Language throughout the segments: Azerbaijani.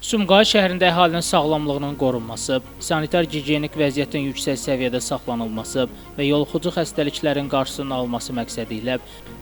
Sumqayıt şəhərində əhalinin sağlamlığının qorunması, sanitar-gigiyenik vəziyyətin yüksək səviyyədə saxlanılması və yoluxucu xəstəliklərin qarşısının alınması məqsədi ilə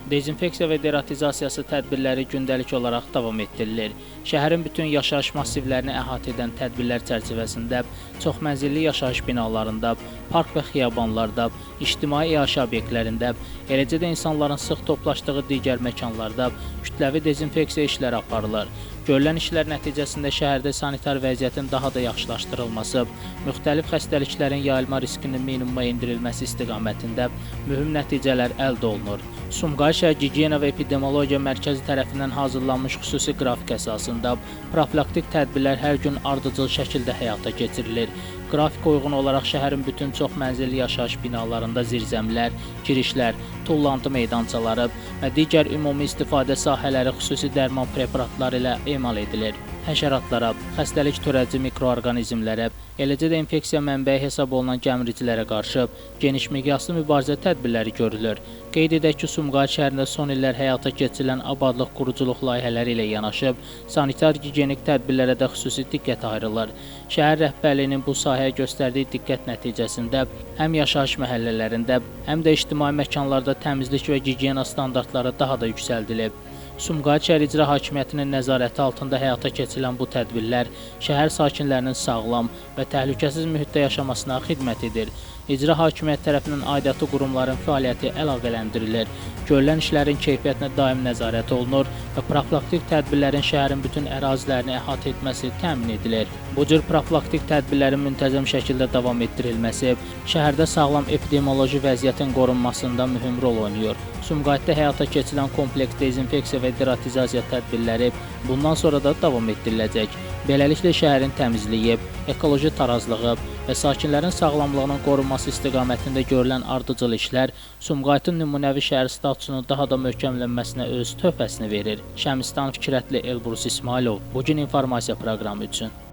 dezinfeksiya və deratizasiyası tədbirləri gündəlik olaraq davam etdirilir. Şəhərin bütün yaşayış massivlərini əhatə edən tədbirlər çərçivəsində çoxmənzilli yaşayış binalarında, park və xiyabanlarda, ictimai iaşə obyektlərində, eləcə də insanların sıx toplaşdığı digər məkanlarda kütləvi dezinfeksiya işləri aparılır. Görülən işlər nəticəsində şəhərdə sanitar vəziyyətin daha da yaxşılaşdırılması, müxtəlif xəstəliklərin yayılma riskinin minimuma endirilməsi istiqamətində mühüm nəticələr əldə olunur. Sumqayıt şəhər Gigiyena və Epidemiologiya Mərkəzi tərəfindən hazırlanmış xüsusi qrafik əsasında profilaktik tədbirlər hər gün ardıcıl şəkildə həyata keçirilir. Qrafika uyğun olaraq şəhərin bütün çoxmənzilli yaşayış binalarında zirzəmilər, girişlər, tullantı meydançaları və digər ümumi istifadə sahələri xüsusi dərman preparatları ilə emal edilir. Həşəratlara, xəstəlik törədici mikroorqanizmlərə, eləcə də infeksiya mənbəyi hesab olunan gəmiricilərə qarşı geniş miqyaslı mübarizə tədbirləri görülür. Qeyd edək ki, Sumqayıt şəhərində son illər həyata keçirilən abadlıq quruculuq layihələri ilə yanaşı, sanitar-gigiyenik tədbirlərə də xüsusi diqqət ayrılır. Şəhər rəhbərliyinin bu sahəyə göstərdiyi diqqət nəticəsində həm yaşayış məhəllələrində, həm də ictimai məkanlarda təmizlik və gigiyena standartları daha da yüksəldilib. Sumqayıt şəhər İcra Hakimiyyətinin nəzarəti altında həyata keçirilən bu tədbirlər şəhər sakinlərinin sağlam və təhlükəsiz mühitdə yaşamasına xidmət edir. İcra Hakimiyyəti tərəfindən aidiyyatı qurumların fəaliyyəti əlaqələndirilir. Görülən işlərin keyfiyyətinə daim nəzarət olunur və profilaktik tədbirlərin şəhərin bütün ərazilərini əhatə etməsi təmin edilir. Bu cür profilaktik tədbirlərin müntəzəm şəkildə davam etdirilməsi şəhərdə sağlam epidemioloji vəziyyətin qorunmasında mühüm rol oynayır. Sumqayıtda həyata keçirilən kompleks dezinfeksiya və deratizasiya tədbirləri bundan sonra da davam etdiriləcək. Beləliklə şəhərin təmizliyi, ekoloji tarazlığı və sakinlərin sağlamlığının qorunması istiqamətində görülən ardıcıl işlər Sumqayıtın nümunəvi şəhər statusunun daha da möhkəmlənməsinə öz töhfəsini verir. Şəmistan Fikrətli, Elbrus İsmailov, Bugün informasiya proqramı üçün.